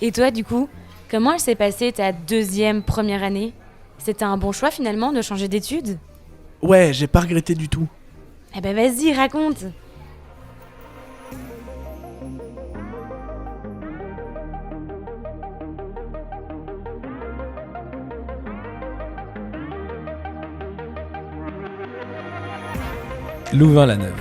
Et toi, du coup, comment elle s'est passée ta première année ? C'était un bon choix finalement de changer d'études ? Ouais, j'ai pas regretté du tout. Eh ben vas-y, raconte. Louvain-la-Neuve.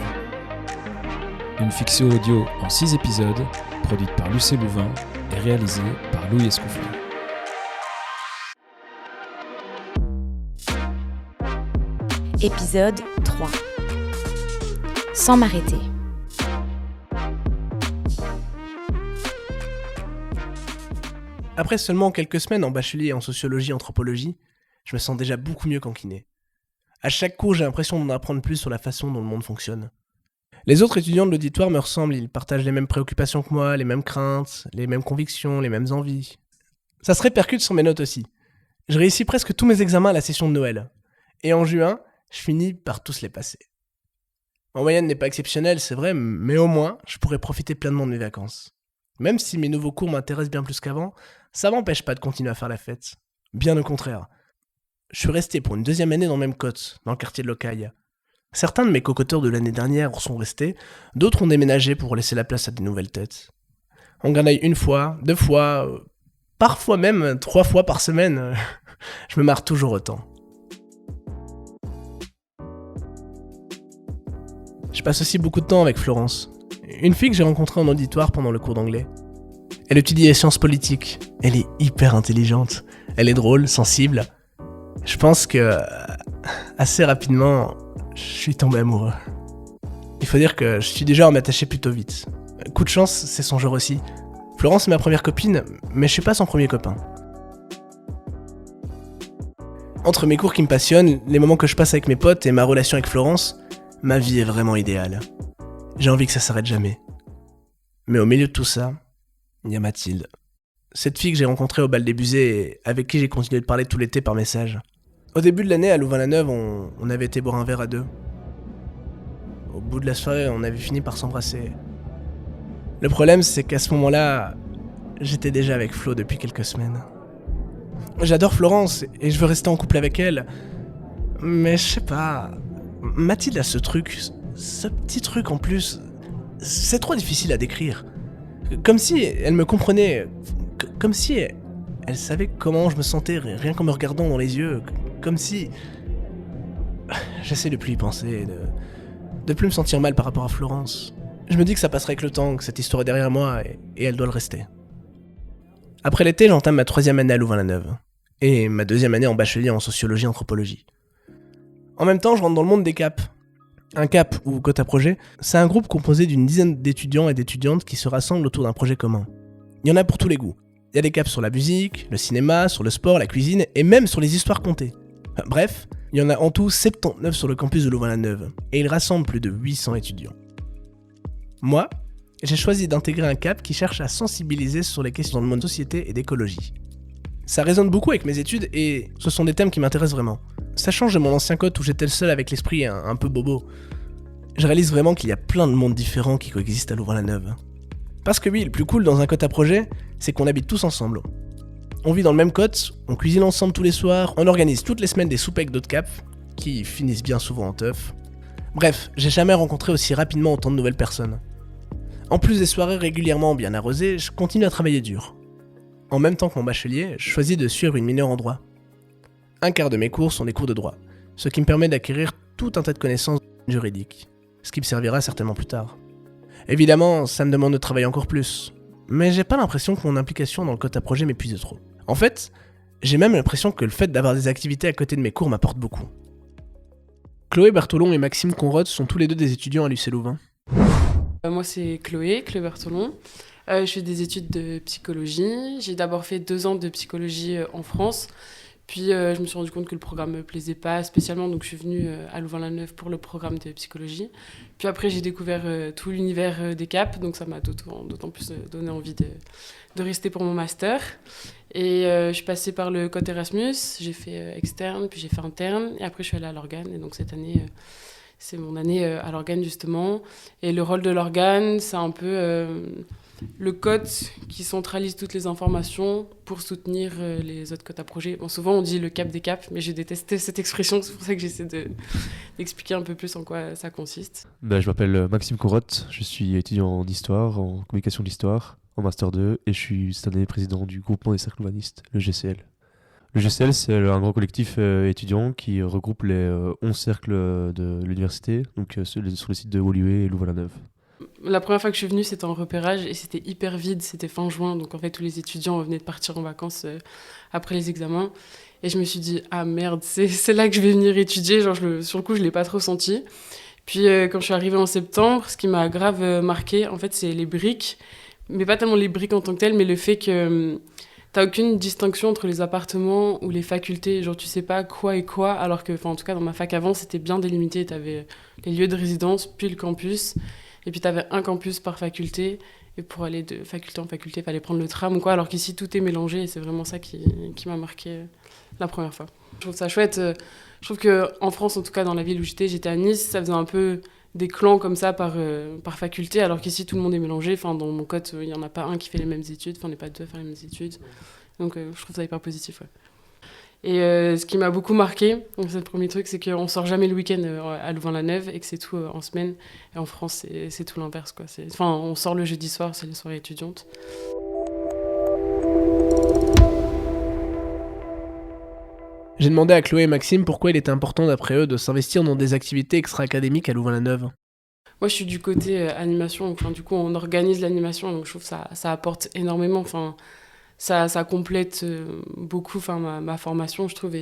Une fiction audio en 6 épisodes, produite par Lucé Louvain et réalisée par Louis Escoufflet. Épisode 3. Sans m'arrêter. Après seulement quelques semaines en bachelier en sociologie et anthropologie, je me sens déjà beaucoup mieux qu'en kiné. À chaque cours, j'ai l'impression d'en apprendre plus sur la façon dont le monde fonctionne. Les autres étudiants de l'auditoire me ressemblent, ils partagent les mêmes préoccupations que moi, les mêmes craintes, les mêmes convictions, les mêmes envies. Ça se répercute sur mes notes aussi. Je réussis presque tous mes examens à la session de Noël. Et en juin, je finis par tous les passer. Ma moyenne n'est pas exceptionnelle, c'est vrai, mais au moins, je pourrais profiter pleinement de mes vacances. Même si mes nouveaux cours m'intéressent bien plus qu'avant, ça m'empêche pas de continuer à faire la fête. Bien au contraire. Je suis resté pour une deuxième année dans le même cote, dans le quartier de Locaille. Certains de mes cocoteurs de l'année dernière sont restés, d'autres ont déménagé pour laisser la place à des nouvelles têtes. On granaille une fois, 2 fois, parfois même 3 fois par semaine. Je me marre toujours autant. Je passe aussi beaucoup de temps avec Florence, une fille que j'ai rencontrée en auditoire pendant le cours d'anglais. Elle étudie les sciences politiques, elle est hyper intelligente, elle est drôle, sensible. Je pense que, assez rapidement, je suis tombé amoureux. Il faut dire que je suis déjà à m'attacher plutôt vite. Coup de chance, c'est son genre aussi. Florence est ma première copine, mais je suis pas son premier copain. Entre mes cours qui me passionnent, les moments que je passe avec mes potes et ma relation avec Florence, ma vie est vraiment idéale. J'ai envie que ça s'arrête jamais. Mais au milieu de tout ça, il y a Mathilde. Cette fille que j'ai rencontrée au bal des Busées et avec qui j'ai continué de parler tout l'été par message. Au début de l'année, à Louvain-la-Neuve, on avait été boire un verre à 2. Au bout de la soirée, on avait fini par s'embrasser. Le problème, c'est qu'à ce moment-là, j'étais déjà avec Flo depuis quelques semaines. J'adore Florence et je veux rester en couple avec elle. Mais je sais pas... Mathilde a ce truc, ce petit truc en plus, c'est trop difficile à décrire. Comme si elle me comprenait, comme si elle savait comment je me sentais rien qu'en me regardant dans les yeux, comme si... J'essaie de plus y penser, de plus me sentir mal par rapport à Florence. Je me dis que ça passerait avec le temps, que cette histoire est derrière moi et elle doit le rester. Après l'été, j'entame ma 3e année à Louvain-la-Neuve et ma 2e année en bachelier en sociologie et anthropologie. En même temps, je rentre dans le monde des CAP. Un CAP, ou quota projet, c'est un groupe composé d'une dizaine d'étudiants et d'étudiantes qui se rassemblent autour d'un projet commun. Il y en a pour tous les goûts. Il y a des CAP sur la musique, le cinéma, sur le sport, la cuisine, et même sur les histoires contées. Bref, il y en a en tout 79 sur le campus de Louvain-la-Neuve, et ils rassemblent plus de 800 étudiants. Moi, j'ai choisi d'intégrer un CAP qui cherche à sensibiliser sur les questions dans le monde de société et d'écologie. Ça résonne beaucoup avec mes études et ce sont des thèmes qui m'intéressent vraiment. Ça change de mon ancien cote où j'étais le seul avec l'esprit un peu bobo. Je réalise vraiment qu'il y a plein de mondes différents qui coexistent à Louvain-la-Neuve. Parce que oui, le plus cool dans un cote à projet, c'est qu'on habite tous ensemble. On vit dans le même cote, on cuisine ensemble tous les soirs, on organise toutes les semaines des soupes avec d'autres CAP, qui finissent bien souvent en teuf. Bref, j'ai jamais rencontré aussi rapidement autant de nouvelles personnes. En plus des soirées régulièrement bien arrosées, je continue à travailler dur. En même temps que mon bachelier, je choisis de suivre une mineure en droit. Un quart de mes cours sont des cours de droit, ce qui me permet d'acquérir tout un tas de connaissances juridiques, ce qui me servira certainement plus tard. Évidemment, ça me demande de travailler encore plus, mais j'ai pas l'impression que mon implication dans le quota projet m'épuise trop. En fait, j'ai même l'impression que le fait d'avoir des activités à côté de mes cours m'apporte beaucoup. Chloé Bertolon et Maxime Conrod sont tous les deux des étudiants à l'UC Louvain. Moi, c'est Chloé Bertolon. Je fais des études de psychologie. J'ai d'abord fait 2 ans de psychologie en France. Puis je me suis rendu compte que le programme me plaisait pas spécialement, donc je suis venue à Louvain-la-Neuve pour le programme de psychologie. Puis après, j'ai découvert tout l'univers des CAP, donc ça m'a d'autant plus donné envie de rester pour mon master. Et je suis passée par le Code Erasmus, j'ai fait externe, puis j'ai fait interne, et après je suis allée à l'organe. Et donc cette année, c'est mon année à l'organe justement. Et le rôle de l'organe, c'est un peu le code qui centralise toutes les informations pour soutenir les autres codes à projet. Bon, souvent, on dit le cap des caps, mais j'ai détesté cette expression. C'est pour ça que j'essaie d'expliquer un peu plus en quoi ça consiste. Je m'appelle Maxime Corotte, je suis étudiant en histoire, en communication de l'histoire, en Master 2, et je suis cette année président du groupement des cercles humanistes, le GCL. Le GCL, c'est un grand collectif étudiant qui regroupe les 11 cercles de l'université, donc sur le site de Woluwe et Louvain-la-Neuve. La première fois que je suis venue, c'était en repérage et c'était hyper vide, c'était fin juin, donc en fait tous les étudiants venaient de partir en vacances après les examens. Et je me suis dit, ah merde, c'est là que je vais venir étudier, genre sur le coup je ne l'ai pas trop senti. Puis quand je suis arrivée en septembre, ce qui m'a grave marqué, en fait c'est les briques, mais pas tellement les briques en tant que telles, mais le fait que t'as aucune distinction entre les appartements ou les facultés, genre tu sais pas quoi et quoi, alors que, en tout cas dans ma fac avant, c'était bien délimité, t'avais les lieux de résidence, puis le campus, et puis t'avais un campus par faculté, et pour aller de faculté en faculté, il fallait prendre le tram ou quoi, alors qu'ici tout est mélangé, et c'est vraiment ça qui m'a marqué la première fois. Je trouve ça chouette, je trouve qu'en France, en tout cas dans la ville où j'étais à Nice, ça faisait un peu des clans comme ça par faculté, alors qu'ici tout le monde est mélangé. Enfin, dans mon code, il n'y en a pas un qui fait les mêmes études, on n'est pas deux à faire les mêmes études. Donc je trouve ça hyper positif. Ouais. Et ce qui m'a beaucoup marqué, donc c'est le premier truc, c'est qu'on ne sort jamais le week-end à Louvain-la-Neuve et que c'est tout en semaine. Et en France, c'est tout l'inverse, quoi. Enfin, on sort le jeudi soir, c'est les soirées étudiantes. J'ai demandé à Chloé et Maxime pourquoi il était important d'après eux de s'investir dans des activités extra-académiques à Louvain-la-Neuve. Moi, je suis du côté animation, enfin, du coup, on organise l'animation, donc je trouve que ça apporte énormément. Enfin, ça complète beaucoup ma formation, je trouve.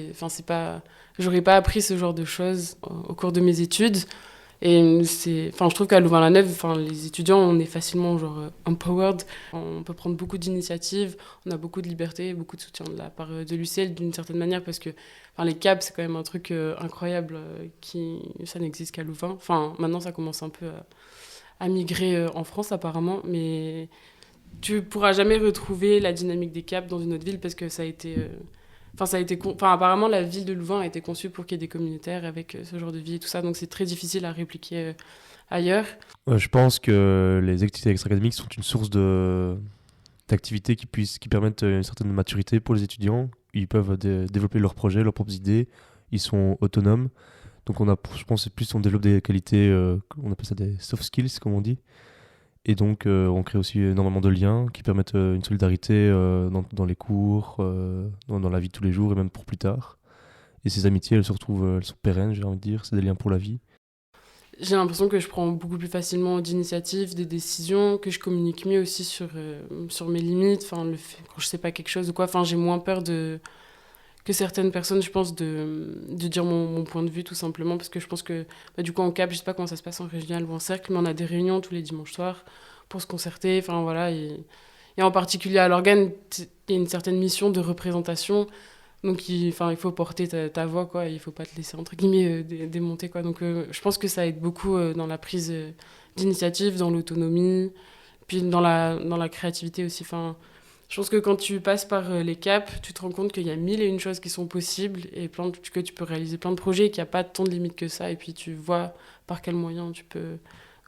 J'aurais pas appris ce genre de choses au cours de mes études. Et je trouve qu'à Louvain-la-Neuve, les étudiants, on est facilement empowered. On peut prendre beaucoup d'initiatives, on a beaucoup de liberté, beaucoup de soutien de la part de l'UCL d'une certaine manière, parce que les CAP, c'est quand même un truc incroyable ça n'existe qu'à Louvain. Enfin, maintenant, ça commence un peu à migrer en France, apparemment, mais tu pourras jamais retrouver la dynamique des CAP dans une autre ville parce que ça a été... apparemment, la ville de Louvain a été conçue pour qu'il y ait des communautaires avec ce genre de vie et tout ça, donc c'est très difficile à répliquer ailleurs. Je pense que les activités extra-académiques sont une source d'activités qui permettent une certaine maturité pour les étudiants. Ils peuvent développer leurs projets, leurs propres idées, ils sont autonomes. Donc je pense que plus on développe des qualités, on appelle ça des soft skills, comme on dit. Et donc, on crée aussi énormément de liens qui permettent une solidarité dans les cours, dans la vie de tous les jours et même pour plus tard. Et ces amitiés, elles sont pérennes, j'ai envie de dire. C'est des liens pour la vie. J'ai l'impression que je prends beaucoup plus facilement d'initiatives, des décisions, que je communique mieux aussi sur mes limites. Quand je sais pas quelque chose ou quoi, j'ai moins peur que certaines personnes, je pense, de dire mon point de vue, tout simplement, parce que je pense que, du coup, en CAP, je sais pas comment ça se passe en régional ou en cercle, mais on a des réunions tous les dimanches soirs pour se concerter, et en particulier à l'organe, il y a une certaine mission de représentation, donc il faut porter ta voix, quoi, il faut pas te laisser, entre guillemets, démonter, quoi, donc je pense que ça aide beaucoup dans la prise d'initiative, dans l'autonomie, puis dans la créativité aussi, je pense que quand tu passes par les CAP, tu te rends compte qu'il y a 1001 choses qui sont possibles et que tu peux réaliser plein de projets, qu'il n'y a pas tant de limites que ça. Et puis tu vois par quels moyens tu peux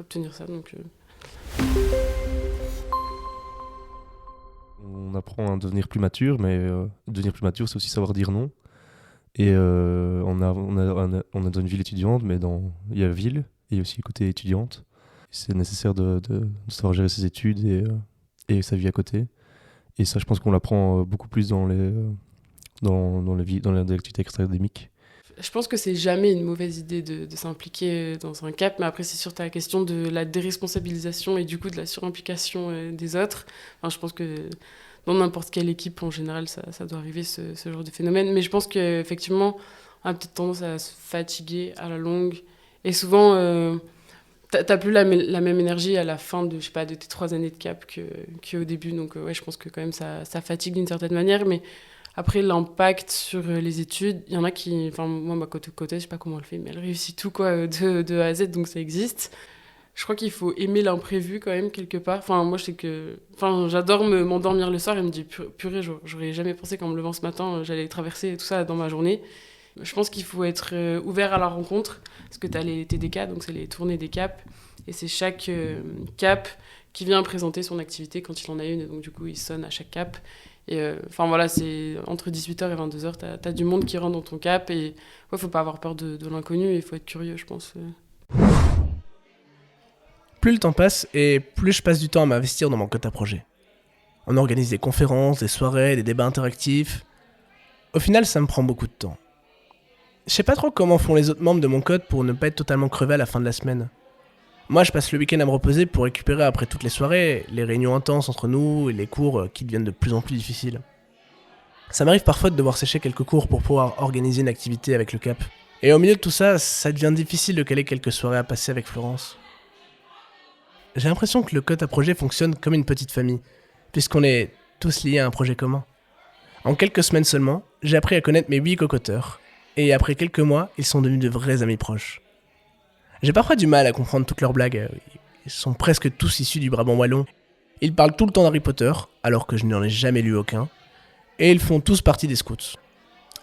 obtenir ça. On apprend à devenir plus mature, mais devenir plus mature, c'est aussi savoir dire non. Et on a dans une ville étudiante, mais il y a ville et aussi le côté étudiante. C'est nécessaire de savoir gérer ses études et sa vie à côté. Et ça, je pense qu'on l'apprend beaucoup plus dans les activités extra-académiques. Je pense que c'est jamais une mauvaise idée de s'impliquer dans un CAP, mais après, c'est sur ta question de la déresponsabilisation et du coup de la surimplication des autres. Je pense que dans n'importe quelle équipe, en général, ça doit arriver, ce genre de phénomène. Mais je pense qu'effectivement, on a peut-être tendance à se fatiguer à la longue. Et souvent... T'as plus la même énergie à la fin de tes 3 années de CAP qu'au début. Donc, je pense que quand même, ça fatigue d'une certaine manière. Mais après, l'impact sur les études, il y en a qui... moi, ma côté, je sais pas comment elle fait, mais elle réussit tout, quoi, de A à Z, donc ça existe. Je crois qu'il faut aimer l'imprévu, quand même, quelque part. Moi, je sais que... j'adore m'endormir le soir et me dire, purée, j'aurais jamais pensé qu'en me levant ce matin, j'allais traverser tout ça dans ma journée. Je pense qu'il faut être ouvert à la rencontre, parce que tu as les TDK, donc c'est les tournées des CAP, et c'est chaque CAP qui vient présenter son activité quand il en a une. Et donc, du coup, il sonne à chaque cap. Et enfin, voilà, c'est entre 18h et 22h, t'as du monde qui rentre dans ton cap. Et ouais, faut pas avoir peur de l'inconnu, il faut être curieux, je pense. Plus le temps passe et plus je passe du temps à m'investir dans mon quota projet. On organise des conférences, des soirées, des débats interactifs. Au final, ça me prend beaucoup de temps. Je sais pas trop comment font les autres membres de mon code pour ne pas être totalement crevé à la fin de la semaine. Moi, je passe le week-end à me reposer pour récupérer après toutes les soirées, les réunions intenses entre nous et les cours qui deviennent de plus en plus difficiles. Ça m'arrive parfois de devoir sécher quelques cours pour pouvoir organiser une activité avec le cap. Et au milieu de tout ça, ça devient difficile de caler quelques soirées à passer avec Florence. J'ai l'impression que le code à projet fonctionne comme une petite famille, puisqu'on est tous liés à un projet commun. En quelques semaines seulement, j'ai appris à connaître mes 8 cocoteurs, et après quelques mois, ils sont devenus de vrais amis proches. J'ai parfois du mal à comprendre toutes leurs blagues. Ils sont presque tous issus du Brabant wallon. Ils parlent tout le temps d'Harry Potter, alors que je n'en ai jamais lu aucun. Et ils font tous partie des scouts.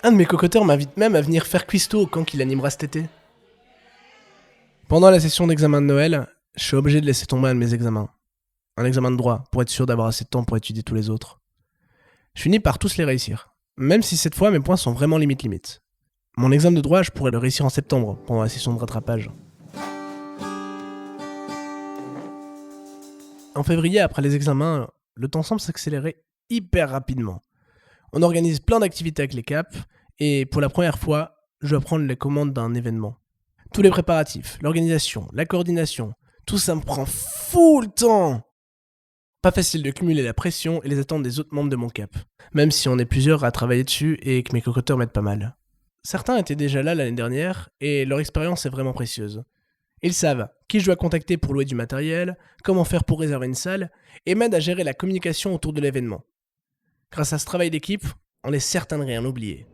Un de mes cocoteurs m'invite même à venir faire cuistot au camp qu'il animera cet été. Pendant la session d'examen de Noël, je suis obligé de laisser tomber un de mes examens. Un examen de droit, pour être sûr d'avoir assez de temps pour étudier tous les autres. Je finis par tous les réussir. Même si cette fois, mes points sont vraiment limite. Mon examen de droit, je pourrais le réussir en septembre, pendant la session de rattrapage. En février, après les examens, le temps semble s'accélérer hyper rapidement. On organise plein d'activités avec les caps, et pour la première fois, je dois prendre les commandes d'un événement. Tous les préparatifs, l'organisation, la coordination, tout ça me prend full temps. Pas facile de cumuler la pression et les attentes des autres membres de mon cap, même si on est plusieurs à travailler dessus et que mes cocoteurs m'aident pas mal. Certains étaient déjà là l'année dernière, et leur expérience est vraiment précieuse. Ils savent qui je dois contacter pour louer du matériel, comment faire pour réserver une salle, et m'aident à gérer la communication autour de l'événement. Grâce à ce travail d'équipe, on est certain de rien oublier.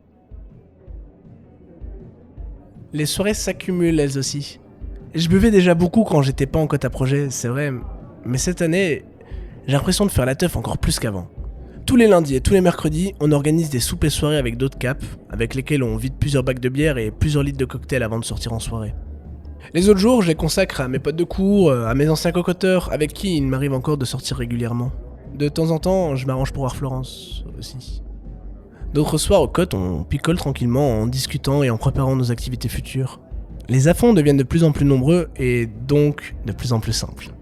Les soirées s'accumulent elles aussi. Je buvais déjà beaucoup quand j'étais pas en quota projet, c'est vrai, mais cette année, j'ai l'impression de faire la teuf encore plus qu'avant. Tous les lundis et tous les mercredis, on organise des soupers soirées avec d'autres caps, avec lesquels on vide plusieurs bacs de bière et plusieurs litres de cocktails avant de sortir en soirée. Les autres jours, je les consacre à mes potes de cours, à mes anciens cocoteurs, avec qui il m'arrive encore de sortir régulièrement. De temps en temps, je m'arrange pour voir Florence, aussi. D'autres soirs au cote, on picole tranquillement en discutant et en préparant nos activités futures. Les affonds deviennent de plus en plus nombreux et donc de plus en plus simples.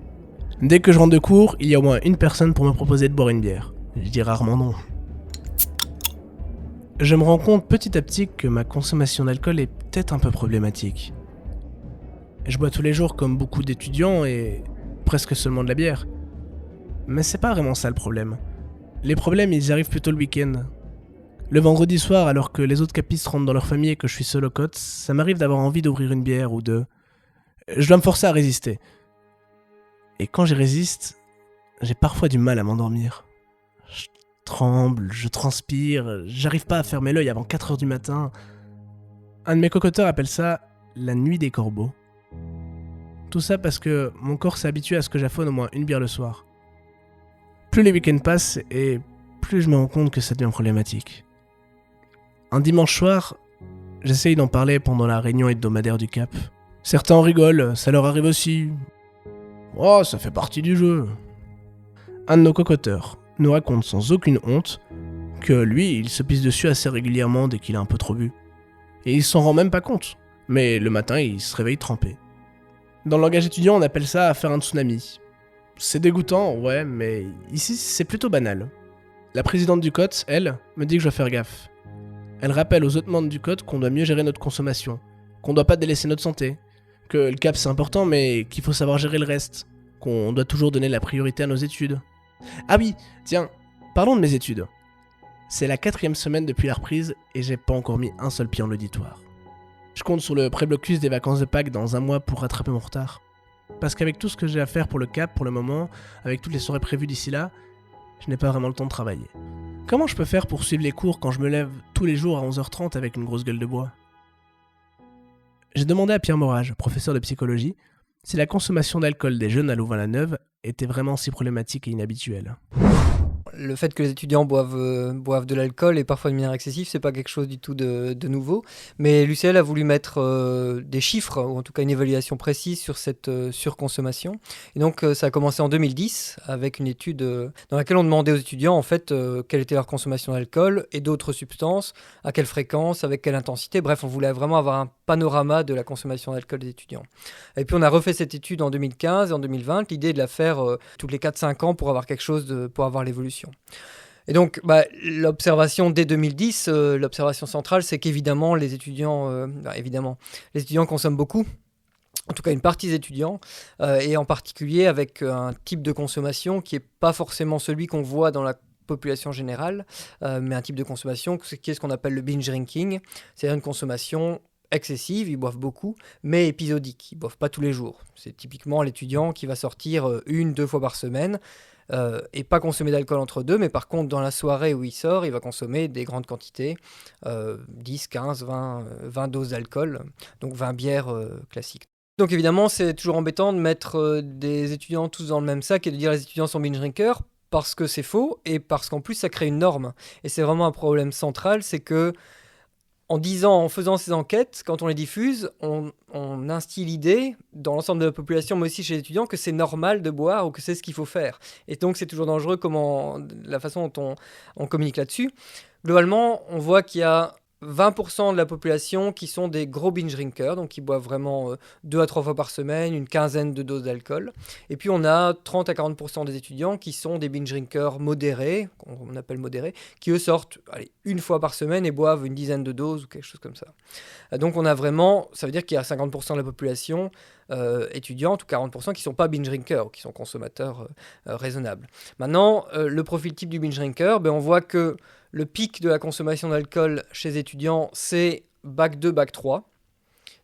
Dès que je rentre de cours, il y a au moins une personne pour me proposer de boire une bière. Je dis rarement non. Je me rends compte petit à petit que ma consommation d'alcool est peut-être un peu problématique. Je bois tous les jours comme beaucoup d'étudiants et presque seulement de la bière. Mais c'est pas vraiment ça le problème. Les problèmes, ils arrivent plutôt le week-end. Le vendredi soir, alors que les autres capistes rentrent dans leur famille et que je suis seul au cote, ça m'arrive d'avoir envie d'ouvrir une bière ou deux. Je dois me forcer à résister. Et quand j'y résiste, j'ai parfois du mal à m'endormir. Je tremble, je transpire, j'arrive pas à fermer l'œil avant 4h du matin. Un de mes cocoteurs appelle ça la nuit des corbeaux. Tout ça parce que mon corps s'est habitué à ce que j'affonne au moins une bière le soir. Plus les week-ends passent et plus je me rends compte que ça devient problématique. Un dimanche soir, j'essaye d'en parler pendant la réunion hebdomadaire du CAP. Certains en rigolent, ça leur arrive aussi. Oh, ça fait partie du jeu. Un de nos cocoteurs nous raconte sans aucune honte que lui, il se pisse dessus assez régulièrement dès qu'il a un peu trop bu. Et il s'en rend même pas compte, mais le matin, il se réveille trempé. Dans le langage étudiant, on appelle ça faire un tsunami. C'est dégoûtant, ouais, mais ici, c'est plutôt banal. La présidente du COT, elle, me dit que je dois faire gaffe. Elle rappelle aux autres membres du COT qu'on doit mieux gérer notre consommation, qu'on doit pas délaisser notre santé, que le CAP c'est important mais qu'il faut savoir gérer le reste, qu'on doit toujours donner la priorité à nos études. Ah oui, tiens, parlons de mes études. C'est la 4e semaine depuis la reprise et j'ai pas encore mis un seul pied en l'auditoire. Je compte sur le pré-blocus des vacances de Pâques dans un mois pour rattraper mon retard. Parce qu'avec tout ce que j'ai à faire pour le CAP pour le moment, avec toutes les soirées prévues d'ici là, je n'ai pas vraiment le temps de travailler. Comment je peux faire pour suivre les cours quand je me lève tous les jours à 11h30 avec une grosse gueule de bois ? J'ai demandé à Pierre Morage, professeur de psychologie, si la consommation d'alcool des jeunes à Louvain-la-Neuve était vraiment si problématique et inhabituelle. le fait que les étudiants boivent de l'alcool et parfois de manière excessive, c'est pas quelque chose du tout de nouveau. Mais l'UCL a voulu mettre des chiffres, ou en tout cas une évaluation précise sur cette surconsommation. Et donc ça a commencé en 2010 avec une étude dans laquelle on demandait aux étudiants en fait quelle était leur consommation d'alcool et d'autres substances, à quelle fréquence, avec quelle intensité. Bref, on voulait vraiment avoir un panorama de la consommation d'alcool des étudiants. Et puis on a refait cette étude en 2015 et en 2020, l'idée est de la faire tous les 4-5 ans pour avoir quelque chose pour avoir l'évolution. Et donc, l'observation dès 2010, l'observation centrale, c'est qu'évidemment, les étudiants consomment beaucoup. En tout cas, une partie des étudiants, et en particulier avec un type de consommation qui n'est pas forcément celui qu'on voit dans la population générale, mais un type de consommation qui est ce qu'on appelle le binge drinking, c'est-à-dire une consommation excessive, ils boivent beaucoup, mais épisodique, ils ne boivent pas tous les jours. C'est typiquement l'étudiant qui va sortir 1-2 fois par semaine, et pas consommer d'alcool entre deux, mais par contre, dans la soirée où il sort, il va consommer des grandes quantités, 10, 15, 20 doses d'alcool, donc 20 bières classiques. Donc évidemment, c'est toujours embêtant de mettre des étudiants tous dans le même sac et de dire les étudiants sont binge drinkers, parce que c'est faux, et parce qu'en plus, ça crée une norme. Et c'est vraiment un problème central, c'est que en faisant ces enquêtes, quand on les diffuse, on instille l'idée dans l'ensemble de la population, mais aussi chez les étudiants, que c'est normal de boire ou que c'est ce qu'il faut faire. Et donc c'est toujours dangereux la façon dont on communique là-dessus. Globalement, on voit qu'il y a 20% de la population qui sont des gros binge drinkers, donc qui boivent vraiment 2 à 3 fois par semaine, une quinzaine de doses d'alcool. Et puis on a 30 à 40% des étudiants qui sont des binge drinkers modérés, qu'on appelle modérés, qui eux sortent une fois par semaine et boivent une dizaine de doses ou quelque chose comme ça. Donc on a vraiment, ça veut dire qu'il y a 50% de la population étudiante ou 40% qui ne sont pas binge drinkers, ou qui sont consommateurs raisonnables. Maintenant, le profil type du binge drinker, on voit que le pic de la consommation d'alcool chez les étudiants, c'est bac 2, bac 3.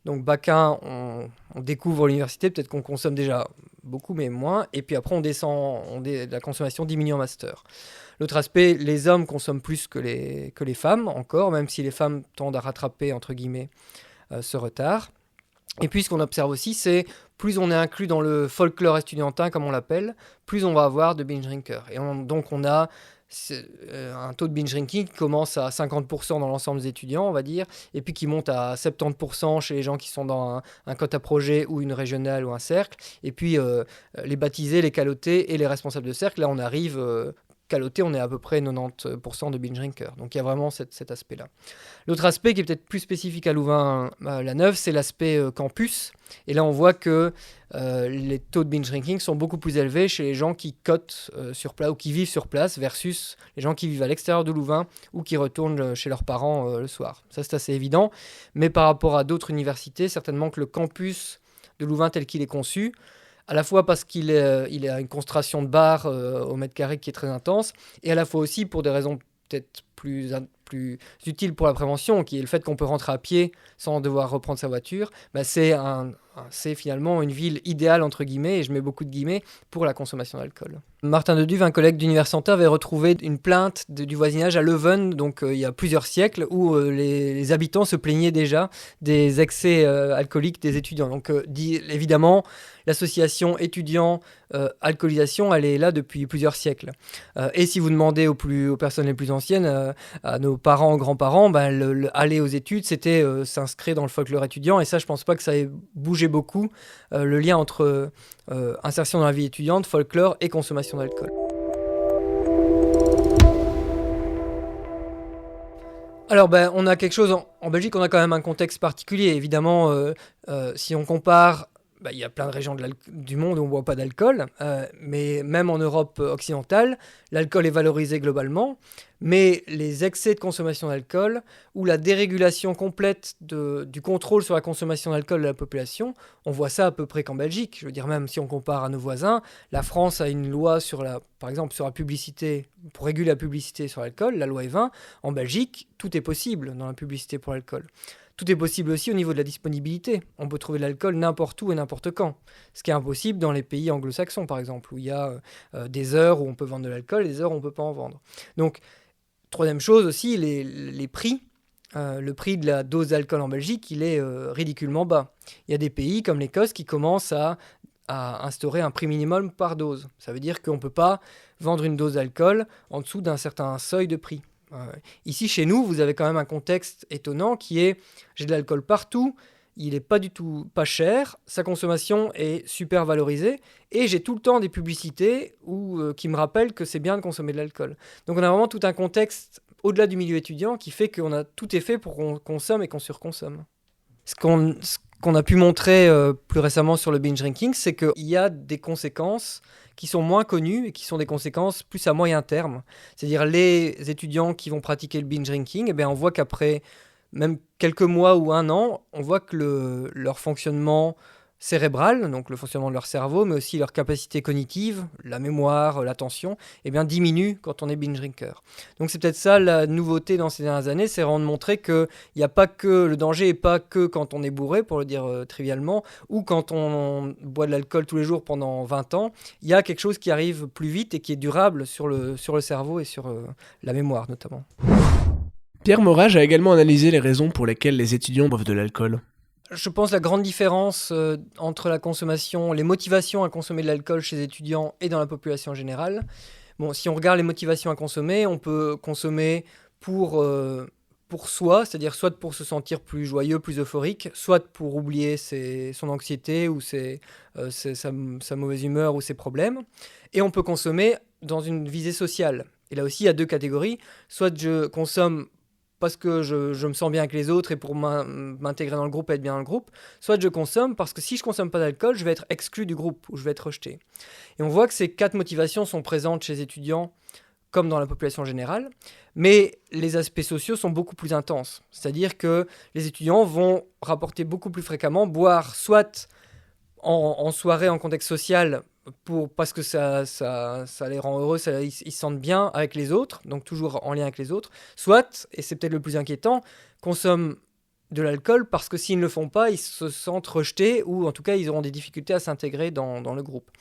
Donc bac 1, on découvre l'université, peut-être qu'on consomme déjà beaucoup, mais moins. Et puis après, on descend, la consommation diminue en master. L'autre aspect, les hommes consomment plus que les femmes, encore, même si les femmes tendent à rattraper, entre guillemets, ce retard. Et puis ce qu'on observe aussi, c'est plus on est inclus dans le folklore estudiantin, comme on l'appelle, plus on va avoir de binge drinkers. Et donc on a un taux de binge drinking qui commence à 50% dans l'ensemble des étudiants, on va dire, et puis qui monte à 70% chez les gens qui sont dans un quota projet ou une régionale ou un cercle. Et puis les baptisés, les calotés et les responsables de cercle, là on arrive... caloté, on est à peu près 90% de binge drinkers. Donc il y a vraiment cet aspect-là. L'autre aspect qui est peut-être plus spécifique à Louvain-la-Neuve, c'est l'aspect campus. Et là, on voit que les taux de binge drinking sont beaucoup plus élevés chez les gens qui cotent sur place ou qui vivent sur place versus les gens qui vivent à l'extérieur de Louvain ou qui retournent chez leurs parents le soir. Ça, c'est assez évident. Mais par rapport à d'autres universités, certainement que le campus de Louvain tel qu'il est conçu, à la fois parce qu'il a une concentration de bars au mètre carré qui est très intense, et à la fois aussi pour des raisons peut-être plus utiles pour la prévention, qui est le fait qu'on peut rentrer à pied sans devoir reprendre sa voiture. C'est finalement une ville idéale, entre guillemets, et je mets beaucoup de guillemets, pour la consommation d'alcool. Martin Deduve, un collègue d'Universanté, avait retrouvé une plainte du voisinage à Leuven, donc il y a plusieurs siècles, où les habitants se plaignaient déjà des excès alcooliques des étudiants. Donc évidemment, l'association étudiants-alcoolisation, elle est là depuis plusieurs siècles. Et si vous demandez aux personnes les plus anciennes, à nos parents, grands-parents, aller aux études, c'était s'inscrire dans le folklore étudiant, et ça, je pense pas que ça ait bougé beaucoup, le lien entre insertion dans la vie étudiante, folklore et consommation d'alcool. Alors, on a quelque chose, en Belgique, on a quand même un contexte particulier. Évidemment, si on compare, il y a plein de régions du monde où on ne boit pas d'alcool, mais même en Europe occidentale, l'alcool est valorisé globalement, mais les excès de consommation d'alcool ou la dérégulation complète du contrôle sur la consommation d'alcool de la population, on voit ça à peu près qu'en Belgique. Je veux dire, même si on compare à nos voisins, la France a une loi par exemple sur la publicité, pour réguler la publicité sur l'alcool, la loi E20. En Belgique, tout est possible dans la publicité pour l'alcool. Tout est possible aussi au niveau de la disponibilité. On peut trouver de l'alcool n'importe où et n'importe quand. Ce qui est impossible dans les pays anglo-saxons, par exemple, où il y a des heures où on peut vendre de l'alcool et des heures où on ne peut pas en vendre. Donc, troisième chose aussi, les prix. Le prix de la dose d'alcool en Belgique, il est ridiculement bas. Il y a des pays comme l'Écosse qui commencent à instaurer un prix minimum par dose. Ça veut dire qu'on ne peut pas vendre une dose d'alcool en dessous d'un certain seuil de prix. Ici, chez nous, vous avez quand même un contexte étonnant qui est j'ai de l'alcool partout, il n'est pas du tout pas cher, sa consommation est super valorisée et j'ai tout le temps des publicités qui me rappellent que c'est bien de consommer de l'alcool. Donc on a vraiment tout un contexte au-delà du milieu étudiant qui fait qu'on a tout est fait pour qu'on consomme et qu'on surconsomme. Ce qu'on a pu montrer plus récemment sur le binge drinking, c'est qu'il y a des conséquences qui sont moins connues et qui sont des conséquences plus à moyen terme. C'est-à-dire les étudiants qui vont pratiquer le binge drinking, eh bien, on voit qu'après même quelques mois ou un an, on voit que leur fonctionnement cérébral, donc le fonctionnement de leur cerveau, mais aussi leur capacité cognitive, la mémoire, l'attention, eh bien, diminue quand on est binge drinker. Donc c'est peut-être ça la nouveauté dans ces dernières années, c'est vraiment de montrer que le danger n'est pas que quand on est bourré, pour le dire trivialement, ou quand on boit de l'alcool tous les jours pendant 20 ans. Il y a quelque chose qui arrive plus vite et qui est durable sur le cerveau et sur la mémoire notamment. Pierre Morage a également analysé les raisons pour lesquelles les étudiants boivent de l'alcool. Je pense la grande différence entre la consommation, les motivations à consommer de l'alcool chez les étudiants et dans la population générale. Bon, si on regarde les motivations à consommer, on peut consommer pour soi, c'est-à-dire soit pour se sentir plus joyeux, plus euphorique, soit pour oublier son anxiété ou sa mauvaise humeur ou ses problèmes. Et on peut consommer dans une visée sociale. Et là aussi, il y a deux catégories. Soit je consomme parce que je me sens bien avec les autres et pour m'intégrer dans le groupe et être bien dans le groupe, soit je consomme parce que si je ne consomme pas d'alcool, je vais être exclu du groupe ou je vais être rejeté. Et on voit que ces 4 motivations sont présentes chez les étudiants comme dans la population générale, mais les aspects sociaux sont beaucoup plus intenses. C'est-à-dire que les étudiants vont rapporter beaucoup plus fréquemment, boire soit en soirée, en contexte social, parce que ça les rend heureux, ils se sentent bien avec les autres, donc toujours en lien avec les autres, soit, et c'est peut-être le plus inquiétant, consomment de l'alcool parce que s'ils ne le font pas, ils se sentent rejetés ou en tout cas ils auront des difficultés à s'intégrer dans le groupe.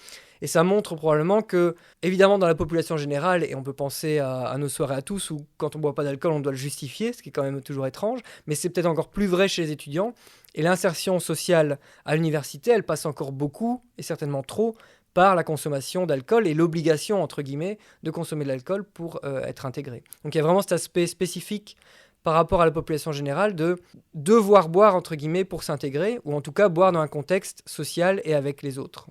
Et ça montre probablement que, évidemment dans la population générale, et on peut penser à nos soirées à tous où quand on ne boit pas d'alcool on doit le justifier, ce qui est quand même toujours étrange, mais c'est peut-être encore plus vrai chez les étudiants, et l'insertion sociale à l'université, elle passe encore beaucoup, et certainement trop, par la consommation d'alcool et l'obligation, entre guillemets, de consommer de l'alcool pour être intégré. Donc il y a vraiment cet aspect spécifique par rapport à la population générale de devoir boire, entre guillemets, pour s'intégrer, ou en tout cas boire dans un contexte social et avec les autres.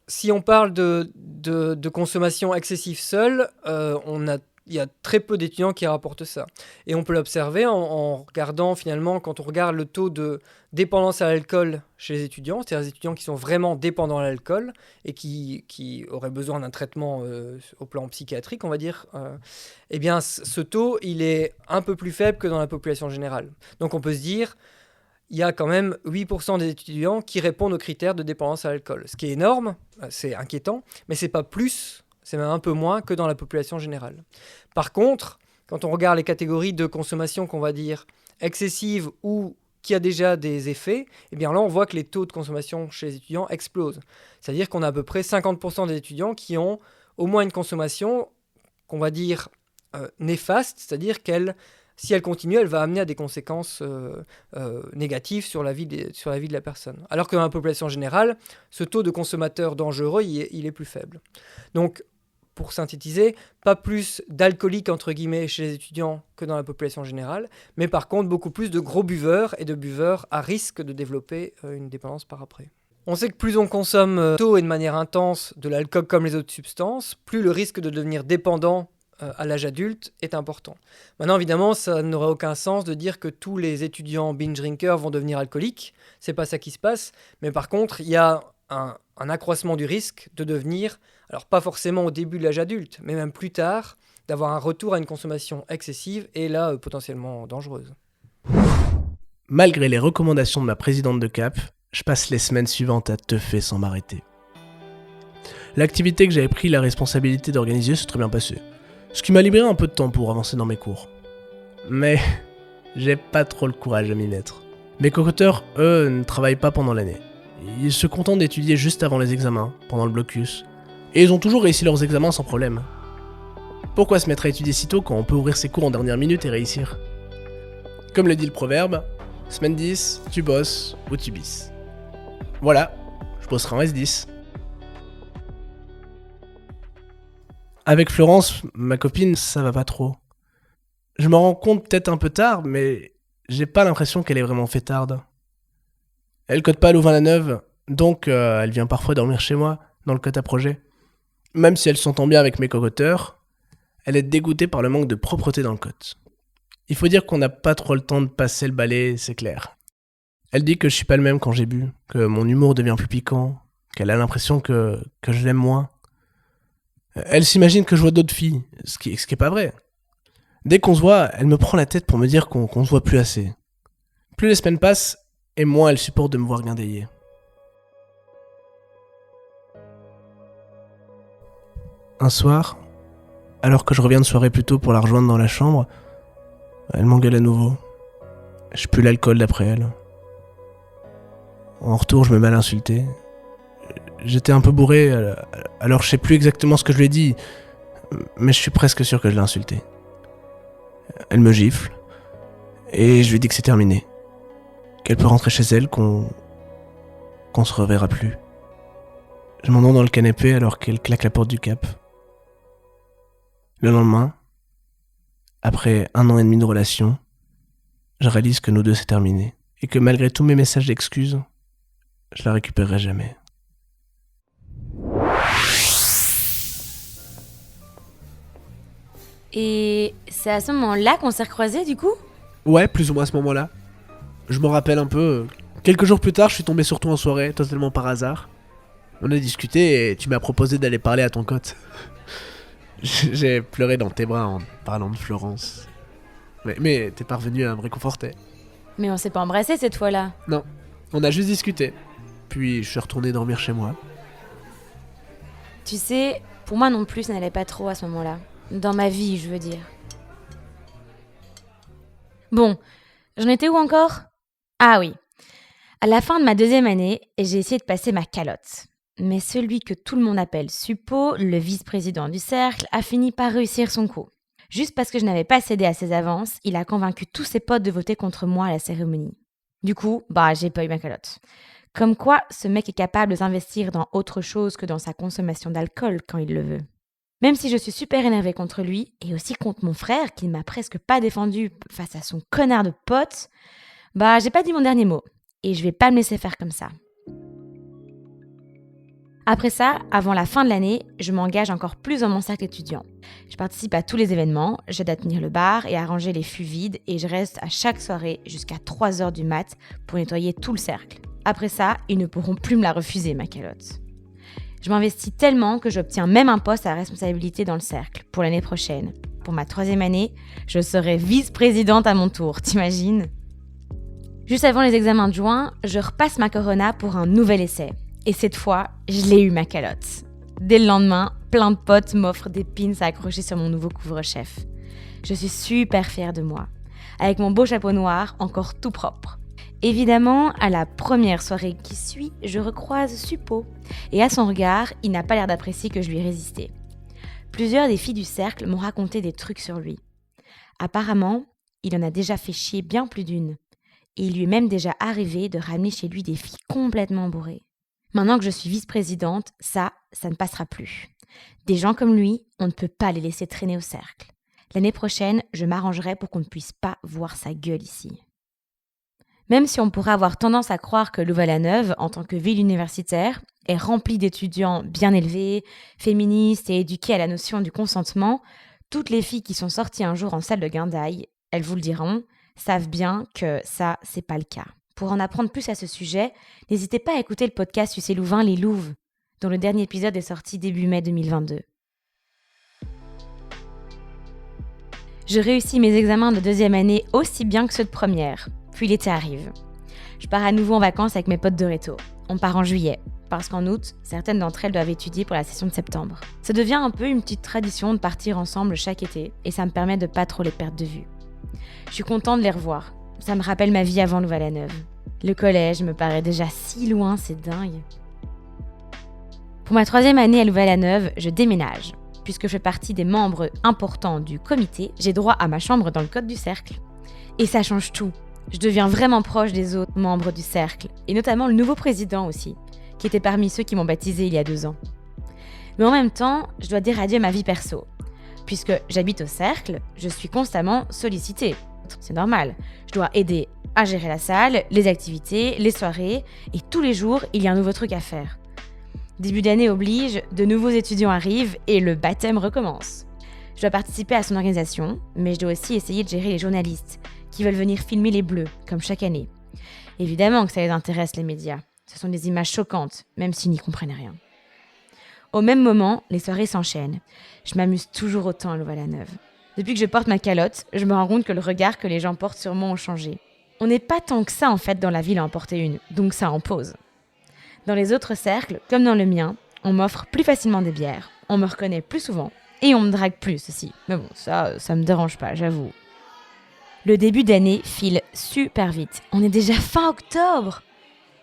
Si on parle de consommation excessive seule, il y a très peu d'étudiants qui rapportent ça. Et on peut l'observer en regardant finalement, quand on regarde le taux de dépendance à l'alcool chez les étudiants, c'est-à-dire les étudiants qui sont vraiment dépendants à l'alcool et qui auraient besoin d'un traitement au plan psychiatrique, on va dire, eh bien ce taux, il est un peu plus faible que dans la population générale. Donc on peut se dire, il y a quand même 8% des étudiants qui répondent aux critères de dépendance à l'alcool. Ce qui est énorme, c'est inquiétant, mais c'est pas plus, c'est même un peu moins que dans la population générale. Par contre, quand on regarde les catégories de consommation qu'on va dire excessive ou qui a déjà des effets, eh bien là on voit que les taux de consommation chez les étudiants explosent. C'est-à-dire qu'on a à peu près 50% des étudiants qui ont au moins une consommation qu'on va dire néfaste, c'est-à-dire si elle continue, elle va amener à des conséquences négatives sur la vie de la personne. Alors que dans la population générale, ce taux de consommateurs dangereux, il est plus faible. Donc, pour synthétiser, pas plus d'alcooliques, entre guillemets, chez les étudiants que dans la population générale, mais par contre, beaucoup plus de gros buveurs et de buveurs à risque de développer une dépendance par après. On sait que plus on consomme tôt et de manière intense de l'alcool comme les autres substances, plus le risque de devenir dépendant à l'âge adulte est important. Maintenant, évidemment, ça n'aurait aucun sens de dire que tous les étudiants binge drinkers vont devenir alcooliques. C'est pas ça qui se passe. Mais par contre, il y a un accroissement du risque de devenir, alors pas forcément au début de l'âge adulte, mais même plus tard, d'avoir un retour à une consommation excessive et là, potentiellement dangereuse. Malgré les recommandations de ma présidente de CAP, je passe les semaines suivantes à teuffer sans m'arrêter. L'activité que j'avais pris la responsabilité d'organiser s'est très bien passée. Ce qui m'a libéré un peu de temps pour avancer dans mes cours. Mais j'ai pas trop le courage à m'y mettre. Mes co-auteurs, eux, ne travaillent pas pendant l'année. Ils se contentent d'étudier juste avant les examens, pendant le blocus. Et ils ont toujours réussi leurs examens sans problème. Pourquoi se mettre à étudier si tôt quand on peut ouvrir ses cours en dernière minute et réussir ? Comme le dit le proverbe, semaine 10, tu bosses ou tu bisses. Voilà, je bosserai en S10. Avec Florence, ma copine, ça va pas trop. Je m'en rends compte peut-être un peu tard, mais j'ai pas l'impression qu'elle est vraiment fêtarde. Elle cote pas à Louvain-la-Neuve, donc elle vient parfois dormir chez moi, dans le cote à projet. Même si elle s'entend bien avec mes cocoteurs, elle est dégoûtée par le manque de propreté dans le cote. Il faut dire qu'on n'a pas trop le temps de passer le balai, c'est clair. Elle dit que je suis pas le même quand j'ai bu, que mon humour devient plus piquant, qu'elle a l'impression que je l'aime moins. Elle s'imagine que je vois d'autres filles, ce qui est pas vrai. Dès qu'on se voit, elle me prend la tête pour me dire qu'on se voit plus assez. Plus les semaines passent, et moins elle supporte de me voir guindailler. Un soir, alors que je reviens de soirée plus tôt pour la rejoindre dans la chambre, elle m'engueule à nouveau. Je pue l'alcool d'après elle. En retour, je me mets à l'insulter. J'étais un peu bourré, alors je sais plus exactement ce que je lui ai dit, mais je suis presque sûr que je l'ai insulté. Elle me gifle, et je lui dis que c'est terminé. Qu'elle peut rentrer chez elle, qu'on se reverra plus. Je m'endors dans le canapé alors qu'elle claque la porte du Cap. Le lendemain, après 1 an et demi de relation, je réalise que nous deux c'est terminé, et que malgré tous mes messages d'excuses, je la récupérerai jamais. Et c'est à ce moment-là qu'on s'est recroisés, du coup ? Ouais, plus ou moins à ce moment-là. Je m'en rappelle un peu. Quelques jours plus tard, je suis tombé sur toi en soirée, totalement par hasard. On a discuté et tu m'as proposé d'aller parler à ton cote. J'ai pleuré dans tes bras en parlant de Florence. Mais t'es parvenu à me réconforter. Mais on s'est pas embrassés cette fois-là. Non, on a juste discuté. Puis je suis retourné dormir chez moi. Tu sais, pour moi non plus, ça n'allait pas trop à ce moment-là. Dans ma vie, je veux dire. Bon, j'en étais où encore ? Ah oui. À la fin de ma 2e année, j'ai essayé de passer ma calotte. Mais celui que tout le monde appelle Suppo, le vice-président du cercle, a fini par réussir son coup. Juste parce que je n'avais pas cédé à ses avances, il a convaincu tous ses potes de voter contre moi à la cérémonie. Du coup, j'ai pas eu ma calotte. Comme quoi, ce mec est capable de s'investir dans autre chose que dans sa consommation d'alcool quand il le veut. Même si je suis super énervée contre lui, et aussi contre mon frère, qui ne m'a presque pas défendu face à son connard de pote, j'ai pas dit mon dernier mot. Et je vais pas me laisser faire comme ça. Après ça, avant la fin de l'année, je m'engage encore plus dans mon cercle étudiant. Je participe à tous les événements, j'aide à tenir le bar et à ranger les fûts vides, et je reste à chaque soirée jusqu'à 3h du mat pour nettoyer tout le cercle. Après ça, ils ne pourront plus me la refuser, ma calotte. Je m'investis tellement que j'obtiens même un poste à responsabilité dans le cercle pour l'année prochaine. Pour ma 3e année, je serai vice-présidente à mon tour, t'imagines ? Juste avant les examens de juin, je repasse ma Corona pour un nouvel essai. Et cette fois, je l'ai eu ma calotte. Dès le lendemain, plein de potes m'offrent des pins à accrocher sur mon nouveau couvre-chef. Je suis super fière de moi. Avec mon beau chapeau noir, encore tout propre. Évidemment, à la première soirée qui suit, je recroise Suppo. Et à son regard, il n'a pas l'air d'apprécier que je lui ai résisté. Plusieurs des filles du cercle m'ont raconté des trucs sur lui. Apparemment, il en a déjà fait chier bien plus d'une. Et il lui est même déjà arrivé de ramener chez lui des filles complètement bourrées. Maintenant que je suis vice-présidente, ça ne passera plus. Des gens comme lui, on ne peut pas les laisser traîner au cercle. L'année prochaine, je m'arrangerai pour qu'on ne puisse pas voir sa gueule ici. Même si on pourrait avoir tendance à croire que Louvain-la-Neuve, en tant que ville universitaire, est remplie d'étudiants bien élevés, féministes et éduqués à la notion du consentement, toutes les filles qui sont sorties un jour en salle de guindaille, elles vous le diront, savent bien que ça, c'est pas le cas. Pour en apprendre plus à ce sujet, n'hésitez pas à écouter le podcast UC Louvain Les Louves, dont le dernier épisode est sorti début mai 2022. Je réussis mes examens de 2e année aussi bien que ceux de première, puis l'été arrive. Je pars à nouveau en vacances avec mes potes de réto. On part en juillet, parce qu'en août, certaines d'entre elles doivent étudier pour la session de septembre. Ça devient un peu une petite tradition de partir ensemble chaque été, et ça me permet de pas trop les perdre de vue. Je suis contente de les revoir. Ça me rappelle ma vie avant Louvain-la-Neuve. Le collège me paraît déjà si loin, c'est dingue. Pour ma 3e année à Louvain-la-Neuve, je déménage. Puisque je fais partie des membres importants du comité, j'ai droit à ma chambre dans le code du cercle. Et ça change tout. Je deviens vraiment proche des autres membres du cercle, et notamment le nouveau président aussi, qui était parmi ceux qui m'ont baptisée il y a 2 ans. Mais en même temps, je dois dire adieu à ma vie perso. Puisque j'habite au cercle, je suis constamment sollicitée. C'est normal. Je dois aider à gérer la salle, les activités, les soirées, et tous les jours, il y a un nouveau truc à faire. Début d'année oblige, de nouveaux étudiants arrivent et le baptême recommence. Je dois participer à son organisation, mais je dois aussi essayer de gérer les journalistes qui veulent venir filmer les Bleus, comme chaque année. Évidemment que ça les intéresse, les médias. Ce sont des images choquantes, même s'ils n'y comprennent rien. Au même moment, les soirées s'enchaînent. Je m'amuse toujours autant à Louvain-la-Neuve. Depuis que je porte ma calotte, je me rends compte que le regard que les gens portent sur moi ont changé. On n'est pas tant que ça en fait dans la ville à en porter une, donc ça en pose. Dans les autres cercles, comme dans le mien, on m'offre plus facilement des bières, on me reconnaît plus souvent, et on me drague plus aussi. Mais bon, ça me dérange pas, j'avoue. Le début d'année file super vite. On est déjà fin octobre.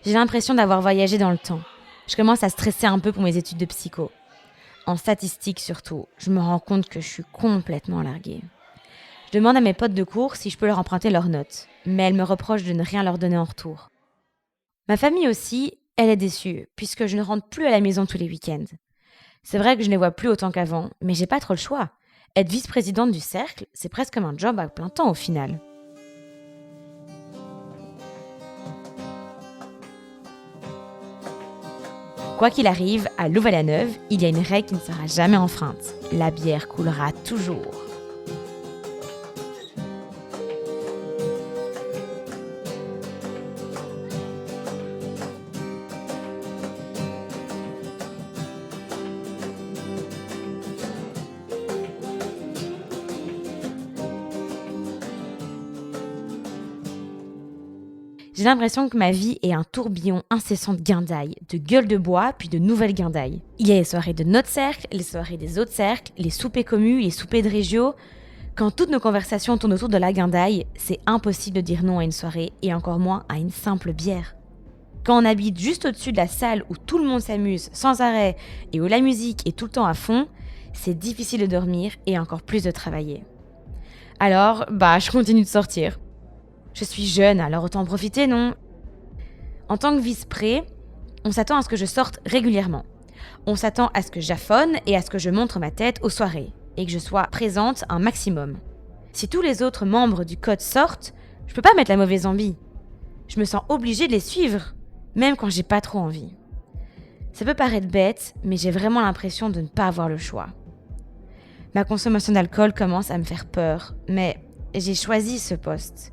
J'ai l'impression d'avoir voyagé dans le temps. Je commence à stresser un peu pour mes études de psycho. En statistique surtout, je me rends compte que je suis complètement larguée. Je demande à mes potes de cours si je peux leur emprunter leurs notes, mais elles me reprochent de ne rien leur donner en retour. Ma famille aussi, elle est déçue, puisque je ne rentre plus à la maison tous les week-ends. C'est vrai que je ne les vois plus autant qu'avant, mais j'ai pas trop le choix. Être vice-présidente du cercle, c'est presque comme un job à plein temps au final. Quoi qu'il arrive, à Louvain-la-Neuve, il y a une règle qui ne sera jamais enfreinte. La bière coulera toujours. J'ai l'impression que ma vie est un tourbillon incessant de guindailles, de gueules de bois, puis de nouvelles guindailles. Il y a les soirées de notre cercle, les soirées des autres cercles, les soupers communs, les soupers de régio. Quand toutes nos conversations tournent autour de la guindaille, c'est impossible de dire non à une soirée, et encore moins à une simple bière. Quand on habite juste au-dessus de la salle où tout le monde s'amuse sans arrêt, et où la musique est tout le temps à fond, c'est difficile de dormir et encore plus de travailler. Alors, je continue de sortir. Je suis jeune, alors autant en profiter, non ? En tant que vice-pré, on s'attend à ce que je sorte régulièrement. On s'attend à ce que j'affonne et à ce que je montre ma tête aux soirées, et que je sois présente un maximum. Si tous les autres membres du code sortent, je peux pas mettre la mauvaise envie. Je me sens obligée de les suivre, même quand j'ai pas trop envie. Ça peut paraître bête, mais j'ai vraiment l'impression de ne pas avoir le choix. Ma consommation d'alcool commence à me faire peur, mais j'ai choisi ce poste.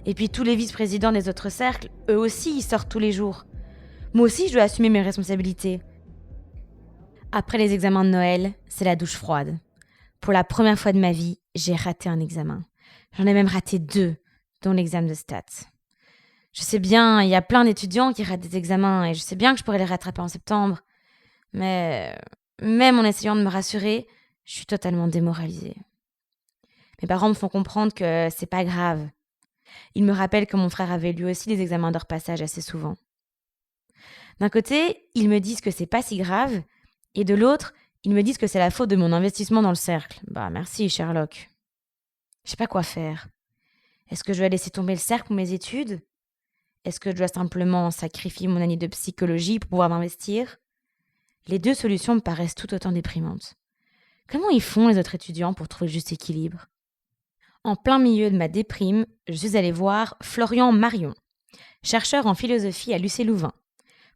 Et puis tous les vice-présidents des autres cercles, eux aussi, ils sortent tous les jours. Moi aussi, je dois assumer mes responsabilités. Après les examens de Noël, c'est la douche froide. Pour la première fois de ma vie, j'ai raté un examen. J'en ai même raté 2, dont l'examen de stats. Je sais bien, il y a plein d'étudiants qui ratent des examens, et je sais bien que je pourrais les rattraper en septembre. Mais même en essayant de me rassurer, je suis totalement démoralisée. Mes parents me font comprendre que c'est pas grave. Ils me rappellent que mon frère avait lui aussi des examens de repassage assez souvent. D'un côté, ils me disent que c'est pas si grave, et de l'autre, ils me disent que c'est la faute de mon investissement dans le cercle. Merci Sherlock. Je sais pas quoi faire. Est-ce que je dois laisser tomber le cercle ou mes études ? Est-ce que je dois simplement sacrifier mon année de psychologie pour pouvoir m'investir ? Les deux solutions me paraissent tout autant déprimantes. Comment ils font les autres étudiants pour trouver le juste équilibre ? En plein milieu de ma déprime, je suis allée voir Florian Marion, chercheur en philosophie à l'UC Louvain.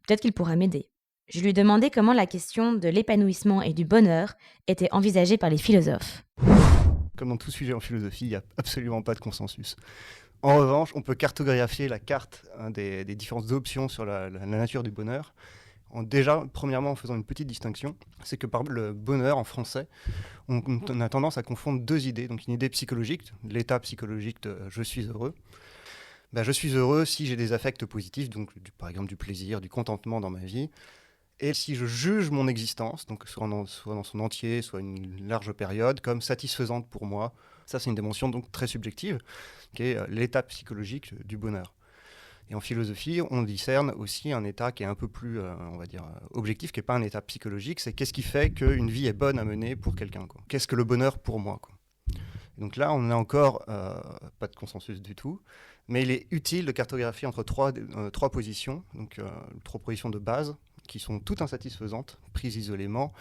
Peut-être qu'il pourra m'aider. Je lui ai demandé comment la question de l'épanouissement et du bonheur était envisagée par les philosophes. Comme dans tout sujet en philosophie, il n'y a absolument pas de consensus. En revanche, on peut cartographier la carte des différentes options sur la nature du bonheur. Premièrement, en faisant une petite distinction, c'est que par le bonheur en français, on a tendance à confondre deux idées. Donc une idée psychologique, l'état psychologique de « je suis heureux ». Je suis heureux si j'ai des affects positifs, donc par exemple du plaisir, du contentement dans ma vie. Et si je juge mon existence, donc soit dans son entier, soit une large période, comme satisfaisante pour moi, ça c'est une dimension donc très subjective, qui est l'état psychologique du bonheur. Et en philosophie, on discerne aussi un état qui est un peu plus, objectif, qui n'est pas un état psychologique, c'est qu'est-ce qui fait qu'une vie est bonne à mener pour quelqu'un, quoi. Qu'est-ce que le bonheur pour moi, quoi. Et donc là, on n'a encore pas de consensus du tout, mais il est utile de cartographier entre trois positions, donc 3 positions de base, qui sont toutes insatisfaisantes, prises isolément,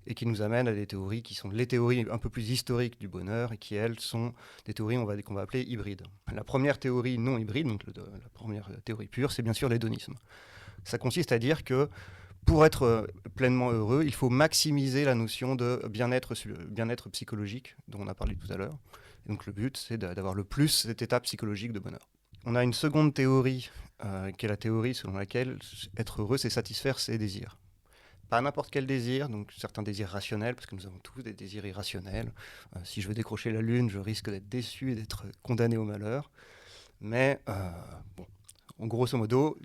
et qui nous amène à des théories qui sont les théories un peu plus historiques du bonheur et qui, elles, sont des théories qu'on va appeler hybrides. La première théorie non hybride, donc la première théorie pure, c'est bien sûr l'hédonisme. Ça consiste à dire que pour être pleinement heureux, il faut maximiser la notion de bien-être psychologique dont on a parlé tout à l'heure. Et donc le but, c'est d'avoir le plus cet état psychologique de bonheur. On a une seconde théorie, qui est la théorie selon laquelle être heureux, c'est satisfaire ses désirs. Pas n'importe quel désir, donc certains désirs rationnels, parce que nous avons tous des désirs irrationnels. Si je veux décrocher la lune, je risque d'être déçu et d'être condamné au malheur. Mais bon, en grosso modo,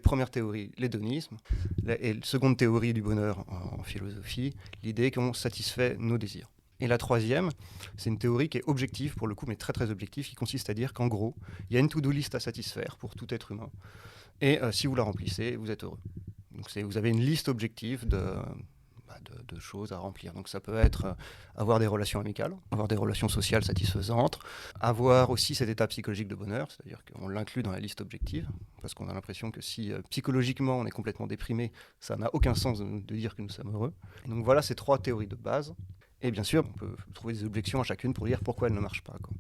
première théorie, l'hédonisme, et seconde théorie du bonheur en philosophie, l'idée qu'on satisfait nos désirs. Et la troisième, c'est une théorie qui est objective pour le coup, mais très très objective, qui consiste à dire qu'en gros, il y a une to-do list à satisfaire pour tout être humain. Et si vous la remplissez, vous êtes heureux. Donc vous avez une liste objective de choses à remplir. Donc ça peut être avoir des relations amicales, avoir des relations sociales satisfaisantes, avoir aussi cet état psychologique de bonheur, c'est-à-dire qu'on l'inclut dans la liste objective, parce qu'on a l'impression que si psychologiquement on est complètement déprimé, ça n'a aucun sens de dire que nous sommes heureux. Et donc voilà ces trois théories de base. Et bien sûr, on peut trouver des objections à chacune pour dire pourquoi elles ne marchent pas, quoi.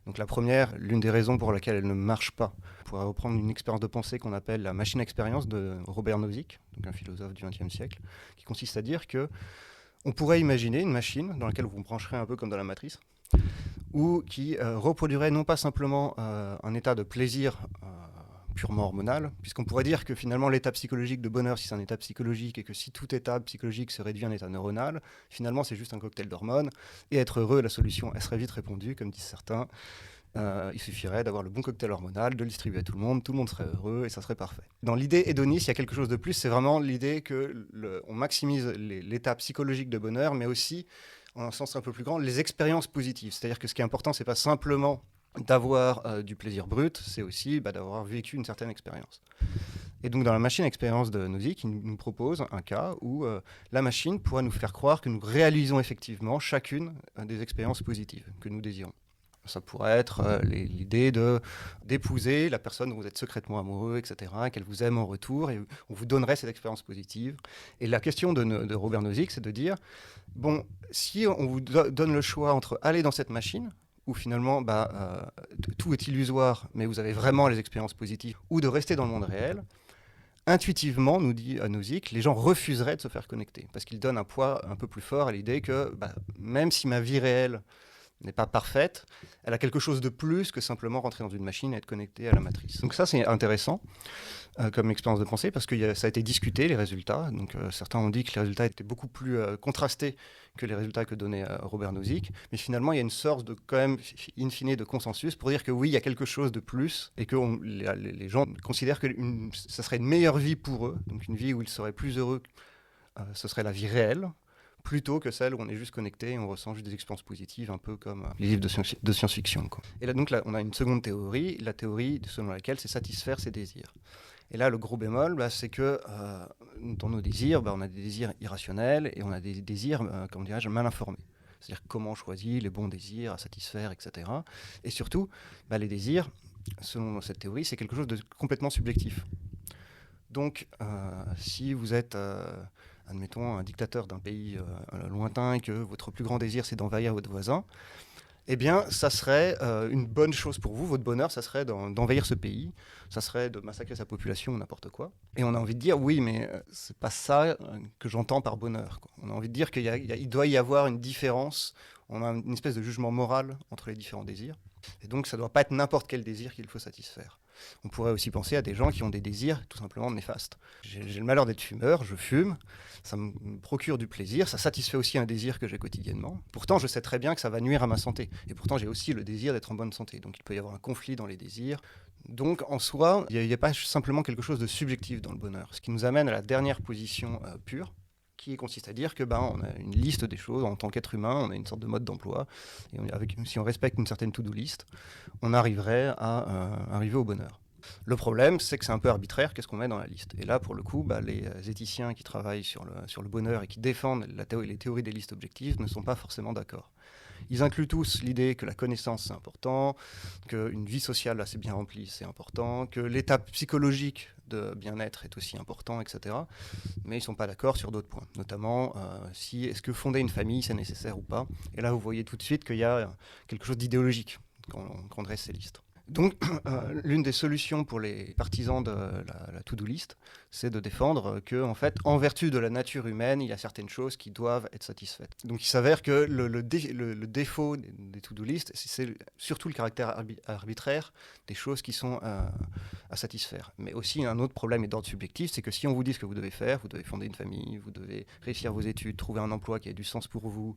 Donc la première, l'une des raisons pour laquelle elle ne marche pas, on pourrait reprendre une expérience de pensée qu'on appelle la machine expérience de Robert Nozick, donc un philosophe du XXe siècle, qui consiste à dire que on pourrait imaginer une machine dans laquelle vous brancherez un peu comme dans la matrice, ou qui reproduirait non pas simplement un état de plaisir purement hormonal, puisqu'on pourrait dire que finalement l'état psychologique de bonheur, si c'est un état psychologique, et que si tout état psychologique se réduit à un état neuronal, finalement c'est juste un cocktail d'hormones, et être heureux, la solution, elle serait vite répondue, comme disent certains. Il suffirait d'avoir le bon cocktail hormonal, de le distribuer à tout le monde serait heureux, et ça serait parfait. Dans l'idée hédoniste, il y a quelque chose de plus, c'est vraiment l'idée qu'on maximise l'état psychologique de bonheur, mais aussi, en un sens un peu plus grand, les expériences positives. C'est-à-dire que ce qui est important, c'est pas simplement d'avoir du plaisir brut, c'est aussi d'avoir vécu une certaine expérience. Et donc dans la machine expérience de Nozick, il nous propose un cas où la machine pourrait nous faire croire que nous réalisons effectivement chacune des expériences positives que nous désirons. Ça pourrait être l'idée d'épouser la personne dont vous êtes secrètement amoureux, etc., et qu'elle vous aime en retour, et on vous donnerait cette expérience positive. Et la question de Robert Nozick, c'est de dire, bon, si on vous donne le choix entre aller dans cette machine, où finalement tout est illusoire, mais vous avez vraiment les expériences positives, ou de rester dans le monde réel, intuitivement, nous dit Nozick, les gens refuseraient de se faire connecter, parce qu'il donne un poids un peu plus fort à l'idée que même si ma vie réelle n'est pas parfaite, elle a quelque chose de plus que simplement rentrer dans une machine et être connecté à la matrice. Donc ça, c'est intéressant comme expérience de pensée, parce que ça a été discuté, les résultats. Donc certains ont dit que les résultats étaient beaucoup plus contrastés que les résultats que donnait Robert Nozick. Mais finalement, il y a une sorte de, quand même, in fine, de consensus pour dire que oui, il y a quelque chose de plus, et que les gens considèrent que ça serait une meilleure vie pour eux, donc une vie où ils seraient plus heureux, ce serait la vie réelle, plutôt que celle où on est juste connecté et on ressent juste des expériences positives, un peu comme les livres de science-fiction, quoi. Et là, donc, on a une seconde théorie, la théorie selon laquelle c'est satisfaire ses désirs. Et là, le gros bémol, c'est que dans nos désirs, on a des désirs irrationnels et on a des désirs, comment dirais-je, mal informés. C'est-à-dire comment on choisit les bons désirs à satisfaire, etc. Et surtout, les désirs, selon cette théorie, c'est quelque chose de complètement subjectif. Donc, si vous êtes, admettons, un dictateur d'un pays lointain et que votre plus grand désir, c'est d'envahir votre voisin, eh bien, ça serait une bonne chose pour vous. Votre bonheur, ça serait d'envahir ce pays, ça serait de massacrer sa population ou n'importe quoi. Et on a envie de dire, oui, mais c'est pas ça que j'entends par bonheur, quoi. On a envie de dire qu'il doit y avoir une différence, on a une espèce de jugement moral entre les différents désirs. Et donc, ça ne doit pas être n'importe quel désir qu'il faut satisfaire. On pourrait aussi penser à des gens qui ont des désirs tout simplement néfastes. J'ai le malheur d'être fumeur, je fume, ça me procure du plaisir, ça satisfait aussi un désir que j'ai quotidiennement. Pourtant, je sais très bien que ça va nuire à ma santé. Et pourtant, j'ai aussi le désir d'être en bonne santé. Donc, il peut y avoir un conflit dans les désirs. Donc, en soi, il n'y a pas simplement quelque chose de subjectif dans le bonheur. Ce qui nous amène à la dernière position pure, qui consiste à dire que on a une liste des choses en tant qu'être humain, on a une sorte de mode d'emploi, et si on respecte une certaine to-do list, on arriverait à arriver au bonheur. Le problème, c'est que c'est un peu arbitraire, qu'est-ce qu'on met dans la liste. Et là, pour le coup, les éthiciens qui travaillent sur le bonheur et qui défendent les théories des listes objectives ne sont pas forcément d'accord. Ils incluent tous l'idée que la connaissance, c'est important, qu'une vie sociale assez bien remplie, c'est important, que l'état psychologique de bien-être est aussi important, etc. Mais ils ne sont pas d'accord sur d'autres points, notamment est-ce que fonder une famille, c'est nécessaire ou pas. Et là, vous voyez tout de suite qu'il y a quelque chose d'idéologique quand on dresse ces listes. Donc, l'une des solutions pour les partisans de la to-do list, c'est de défendre que, en fait, en vertu de la nature humaine, il y a certaines choses qui doivent être satisfaites. Donc, il s'avère que le défaut des to-do list, c'est surtout le caractère arbitraire des choses qui sont à satisfaire. Mais aussi, un autre problème est d'ordre subjectif, c'est que si on vous dit ce que vous devez faire, vous devez fonder une famille, vous devez réussir vos études, trouver un emploi qui ait du sens pour vous,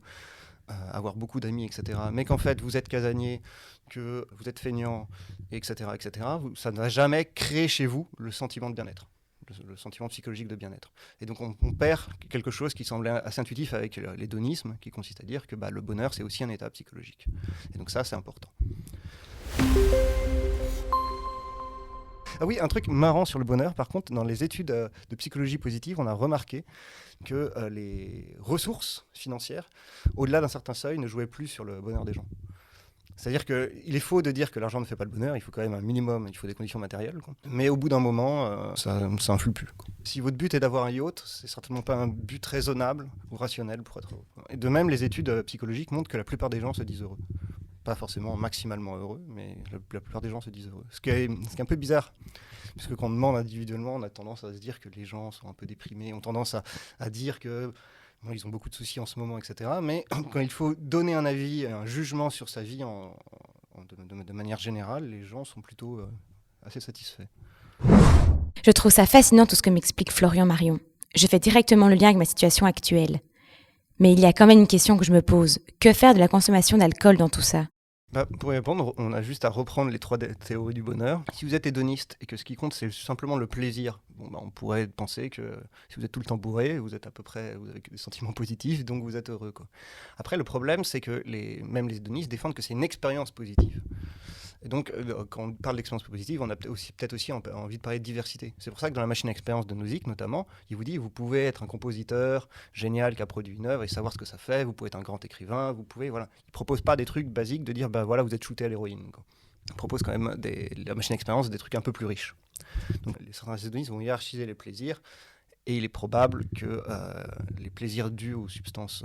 avoir beaucoup d'amis, etc. Mais qu'en fait, vous êtes casanier, que vous êtes feignant, etc., ça ne va jamais créer chez vous le sentiment de bien-être, le sentiment psychologique de bien-être. Et donc, on perd quelque chose qui semblait assez intuitif avec l'hédonisme, qui consiste à dire que le bonheur, c'est aussi un état psychologique. Et donc ça, c'est important. Ah oui, un truc marrant sur le bonheur, par contre, dans les études de psychologie positive, on a remarqué que les ressources financières, au-delà d'un certain seuil, ne jouaient plus sur le bonheur des gens. C'est-à-dire qu'il est faux de dire que l'argent ne fait pas le bonheur, il faut quand même un minimum, il faut des conditions matérielles, quoi. Mais au bout d'un moment, ça influe plus, quoi. Si votre but est d'avoir un yacht, c'est certainement pas un but raisonnable ou rationnel pour être heureux, quoi. Et de même, les études psychologiques montrent que la plupart des gens se disent heureux. Pas forcément maximalement heureux, mais la plupart des gens se disent heureux. Ce qui est un peu bizarre, parce que quand on demande individuellement, on a tendance à se dire que les gens sont un peu déprimés, on a tendance à dire que ils ont beaucoup de soucis en ce moment, etc. Mais quand il faut donner un avis, un jugement sur sa vie de manière générale, les gens sont plutôt assez satisfaits. Je trouve ça fascinant tout ce que m'explique Florian Marion. Je fais directement le lien avec ma situation actuelle. Mais il y a quand même une question que je me pose. Que faire de la consommation d'alcool dans tout ça ? Pour y répondre, on a juste à reprendre les 3 théories du bonheur. Si vous êtes hédoniste et que ce qui compte, c'est simplement le plaisir, on pourrait penser que si vous êtes tout le temps bourré, vous êtes vous avez des sentiments positifs, donc vous êtes heureux, quoi. Après, le problème, c'est que même les hédonistes défendent que c'est une expérience positive. Et donc, quand on parle d'expérience positive, on a peut-être aussi envie de parler de diversité. C'est pour ça que dans la machine à expérience de Nozick, notamment, il vous dit vous pouvez être un compositeur génial qui a produit une œuvre et savoir ce que ça fait, vous pouvez être un grand écrivain, vous pouvez, voilà. Il ne propose pas des trucs basiques de dire, voilà, vous êtes shooté à l'héroïne, quoi. Il propose quand même, la machine à expérience, des trucs un peu plus riches. Donc, certains hédonistes vont hiérarchiser les plaisirs. Et il est probable que les plaisirs dus aux substances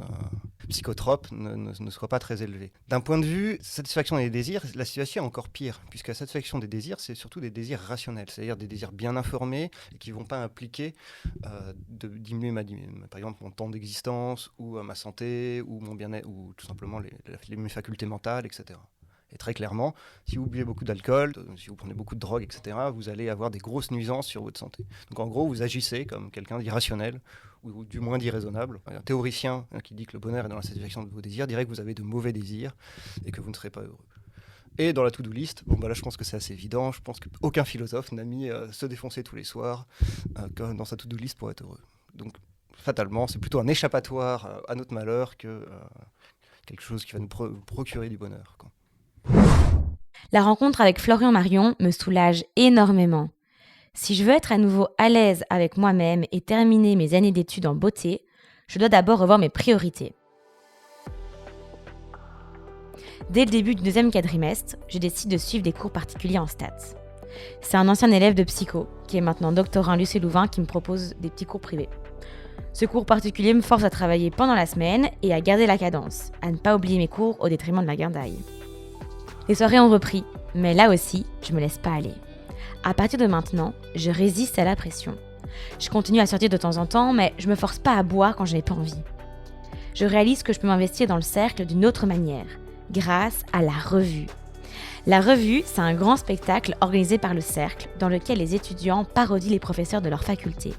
psychotropes ne soient pas très élevés. D'un point de vue satisfaction des désirs, la situation est encore pire, puisque la satisfaction des désirs, c'est surtout des désirs rationnels, c'est-à-dire des désirs bien informés et qui ne vont pas impliquer de diminuer par exemple mon temps d'existence, ou ma santé, ou mon bien-être, ou tout simplement mes facultés mentales, etc. Et très clairement, si vous buvez beaucoup d'alcool, si vous prenez beaucoup de drogue, etc., vous allez avoir des grosses nuisances sur votre santé. Donc en gros, vous agissez comme quelqu'un d'irrationnel, ou du moins d'irraisonnable. Un théoricien qui dit que le bonheur est dans la satisfaction de vos désirs dirait que vous avez de mauvais désirs et que vous ne serez pas heureux. Et dans la to-do list, là je pense que c'est assez évident, je pense qu'aucun philosophe n'a mis se défoncer tous les soirs dans sa to-do list pour être heureux. Donc fatalement, c'est plutôt un échappatoire à notre malheur que quelque chose qui va nous procurer du bonheur, quoi. La rencontre avec Florian Marion me soulage énormément. Si je veux être à nouveau à l'aise avec moi-même et terminer mes années d'études en beauté, je dois d'abord revoir mes priorités. Dès le début du 2e quadrimestre, je décide de suivre des cours particuliers en stats. C'est un ancien élève de psycho, qui est maintenant doctorant à l'UC Louvain, qui me propose des petits cours privés. Ce cours particulier me force à travailler pendant la semaine et à garder la cadence, à ne pas oublier mes cours au détriment de ma guindaille. Les soirées ont repris, mais là aussi, je me laisse pas aller. À partir de maintenant, je résiste à la pression. Je continue à sortir de temps en temps, mais je me force pas à boire quand je n'ai pas envie. Je réalise que je peux m'investir dans le cercle d'une autre manière, grâce à la revue. La revue, c'est un grand spectacle organisé par le cercle, dans lequel les étudiants parodient les professeurs de leur faculté.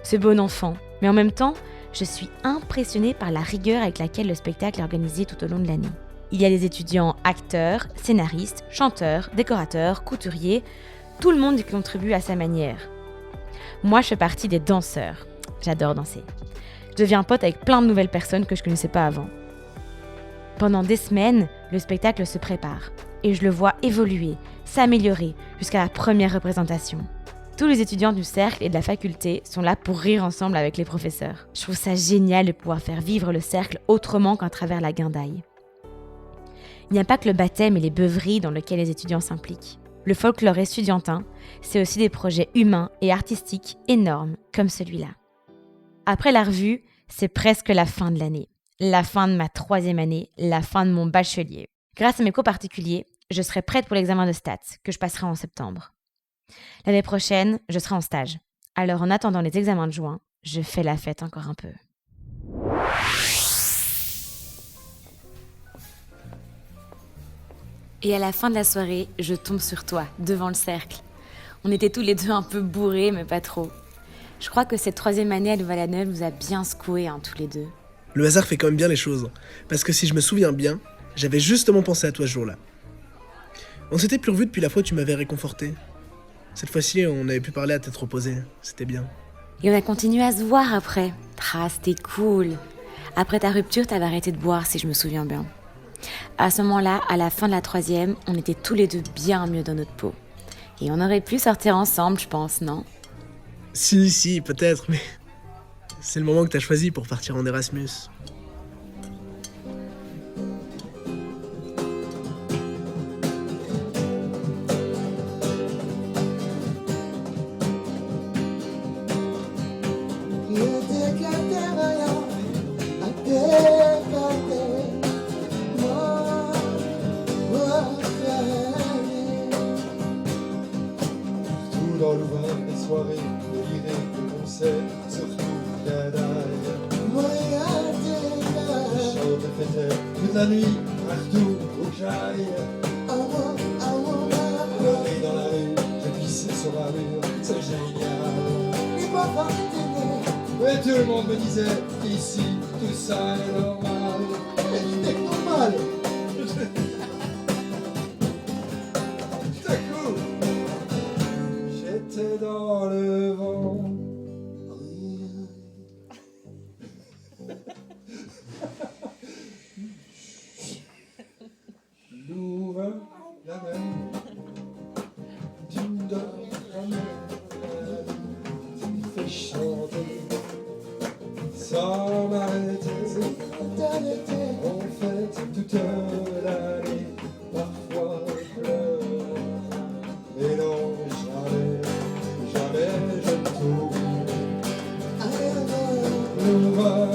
C'est bon enfant, mais en même temps, je suis impressionnée par la rigueur avec laquelle le spectacle est organisé tout au long de l'année. Il y a des étudiants acteurs, scénaristes, chanteurs, décorateurs, couturiers, tout le monde y contribue à sa manière. Moi, je fais partie des danseurs. J'adore danser. Je deviens pote avec plein de nouvelles personnes que je ne connaissais pas avant. Pendant des semaines, le spectacle se prépare et je le vois évoluer, s'améliorer jusqu'à la première représentation. Tous les étudiants du cercle et de la faculté sont là pour rire ensemble avec les professeurs. Je trouve ça génial de pouvoir faire vivre le cercle autrement qu'à travers la guindaille. Il n'y a pas que le baptême et les beuveries dans lesquelles les étudiants s'impliquent. Le folklore estudiantin, c'est aussi des projets humains et artistiques énormes comme celui-là. Après la revue, c'est presque la fin de l'année. La fin de ma 3e année, la fin de mon bachelier. Grâce à mes cours particuliers, je serai prête pour l'examen de stats que je passerai en septembre. L'année prochaine, je serai en stage. Alors en attendant les examens de juin, je fais la fête encore un peu. Et à la fin de la soirée, je tombe sur toi, devant le cercle. On était tous les deux un peu bourrés, mais pas trop. Je crois que cette 3e année à Louvain-la-Neuve nous a bien secoués, tous les deux. Le hasard fait quand même bien les choses. Parce que si je me souviens bien, j'avais justement pensé à toi ce jour-là. On s'était plus revus depuis la fois où tu m'avais réconforté. Cette fois-ci, on avait pu parler à tête reposée. C'était bien. Et on a continué à se voir après. C'était cool. Après ta rupture, t'avais arrêté de boire, si je me souviens bien. À ce moment-là, à la fin de la 3e, on était tous les deux bien mieux dans notre peau. Et on aurait pu sortir ensemble, je pense, non ? Si, peut-être, mais... C'est le moment que t'as choisi pour partir en Erasmus. Dans Louvain, des soirées, des lyriques, des concerts, surtout Cadaille. Je chante et fêtais toute la nuit, partout où j'aille. Pleurer dans la rue, je pissais sur la mur, c'est génial. Mais tout le monde me disait, ici, tout ça est normal. Mais tout est normal. Tout à coup, j'étais dans le vent. Louvain, la mer, tu me donnes la mer, tu me fais chanter sans m'arrêter. En fait, toute l'année, parfois pleure. Mais non, jamais je ne t'oublie. Louvain,